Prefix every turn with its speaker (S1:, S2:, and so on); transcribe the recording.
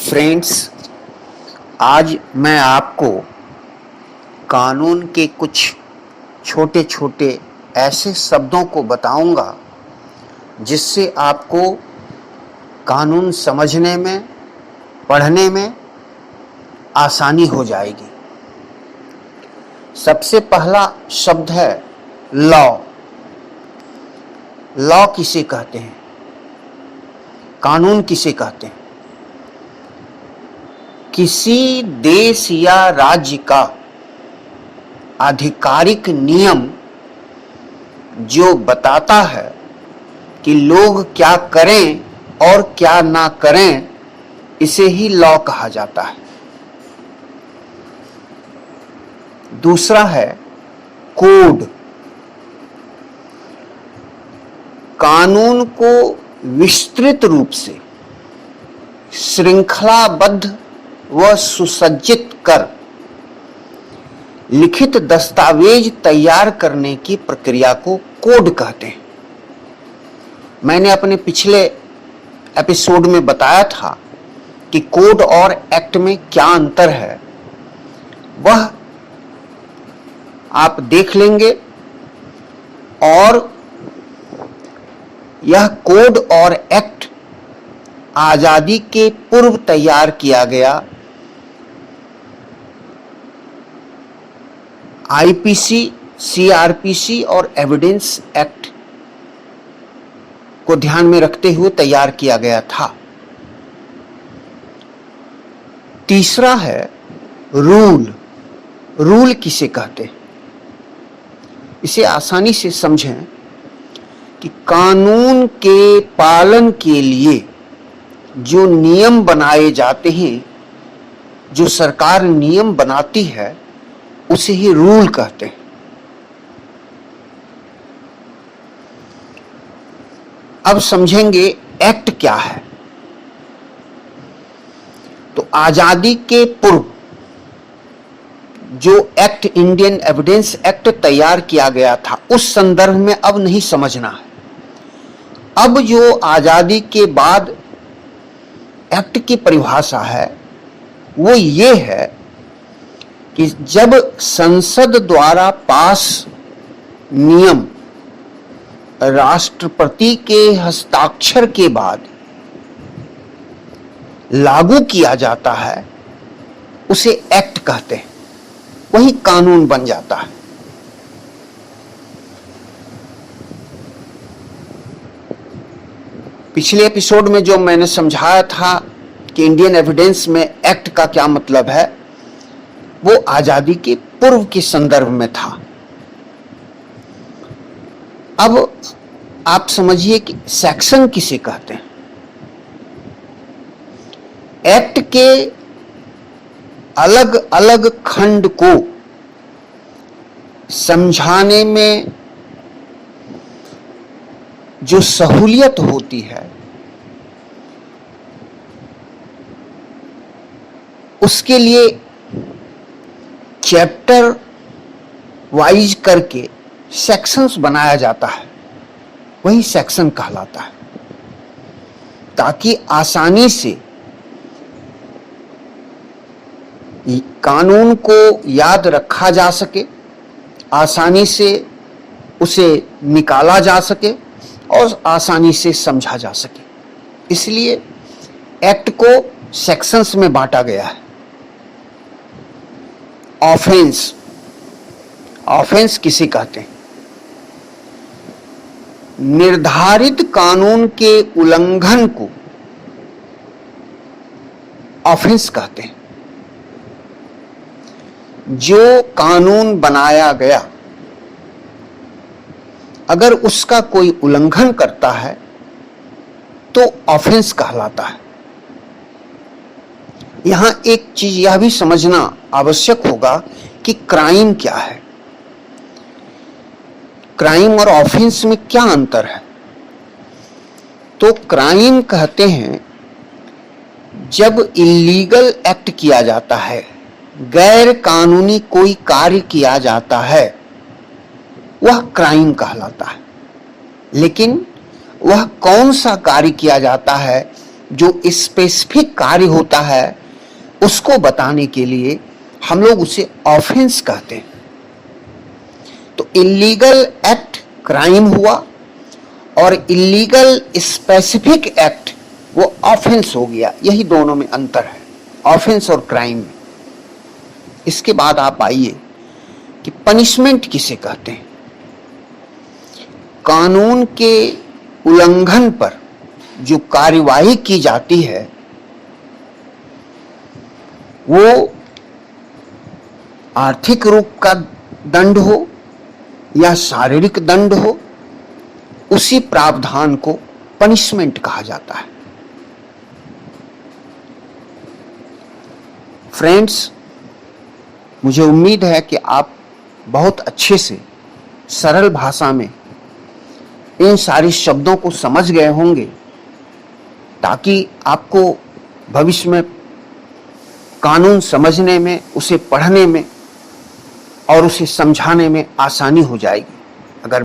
S1: Friends, आज मैं आपको कानून के कुछ छोटे छोटे ऐसे शब्दों को बताऊंगा जिससे आपको कानून समझने में, पढ़ने में आसानी हो जाएगी। सबसे पहला शब्द है लॉ। लॉ किसे कहते हैं? कानून किसे कहते हैं? किसी देश या राज्य का आधिकारिक नियम जो बताता है कि लोग क्या करें और क्या ना करें, इसे ही लॉ कहा जाता है। दूसरा है कोड। कानून को विस्तृत रूप से श्रृंखलाबद्ध व सुसज्जित कर लिखित दस्तावेज तैयार करने की प्रक्रिया को कोड कहते हैं। मैंने अपने पिछले एपिसोड में बताया था कि कोड और एक्ट में क्या अंतर है, वह आप देख लेंगे। और यह कोड और एक्ट आजादी के पूर्व तैयार किया गया आईपीसी, सीआरपीसी और एविडेंस एक्ट को ध्यान में रखते हुए तैयार किया गया था। तीसरा है रूल। रूल किसे कहते हैं? इसे आसानी से समझें कि कानून के पालन के लिए जो नियम बनाए जाते हैं, जो सरकार नियम बनाती है, उसे ही रूल कहते हैं। अब समझेंगे एक्ट क्या है। तो आजादी के पूर्व जो एक्ट, इंडियन एविडेंस एक्ट तैयार किया गया था, उस संदर्भ में अब नहीं समझना है। अब जो आजादी के बाद एक्ट की परिभाषा है वो ये है कि जब संसद द्वारा पास नियम राष्ट्रपति के हस्ताक्षर के बाद लागू किया जाता है, उसे एक्ट कहते हैं। वही कानून बन जाता है। पिछले एपिसोड में जो मैंने समझाया था कि इंडियन एविडेंस में एक्ट का क्या मतलब है, वो आजादी के पूर्व के संदर्भ में था। अब आप समझिए कि सेक्शन किसे कहते हैं। एक्ट के अलग अलग खंड को समझाने में जो सहूलियत होती है, उसके लिए चैप्टर वाइज करके सेक्शंस बनाया जाता है। वही सेक्शन कहलाता है, ताकि आसानी से कानून को याद रखा जा सके, आसानी से उसे निकाला जा सके और आसानी से समझा जा सके। इसलिए एक्ट को सेक्शंस में बांटा गया है। ऑफेंस। ऑफेंस किसे कहते हैं? निर्धारित कानून के उल्लंघन को ऑफेंस कहते हैं। जो कानून बनाया गया, अगर उसका कोई उल्लंघन करता है तो ऑफेंस कहलाता है। यहां एक चीज यह भी समझना आवश्यक होगा कि क्राइम क्या है। क्राइम और ऑफेंस में क्या अंतर है? तो क्राइम कहते हैं जब इलीगल एक्ट किया जाता है, गैर कानूनी कोई कार्य किया जाता है, वह क्राइम कहलाता है। लेकिन वह कौन सा कार्य किया जाता है जो स्पेसिफिक कार्य होता है उसको बताने के लिए हम लोग उसे ऑफेंस कहते हैं। तो इलीगल एक्ट क्राइम हुआ और इलीगल स्पेसिफिक एक्ट वो ऑफेंस हो गया। यही दोनों में अंतर है, ऑफेंस और क्राइम में। इसके बाद आप आइए कि पनिशमेंट किसे कहते हैं। कानून के उल्लंघन पर जो कार्यवाही की जाती है वो आर्थिक रूप का दंड हो या शारीरिक दंड हो, उसी प्रावधान को पनिशमेंट कहा जाता है। फ्रेंड्स, मुझे उम्मीद है कि आप बहुत अच्छे से सरल भाषा में इन सारे शब्दों को समझ गए होंगे, ताकि आपको भविष्य में कानून समझने में, उसे पढ़ने में और उसे समझाने में आसानी हो जाएगी।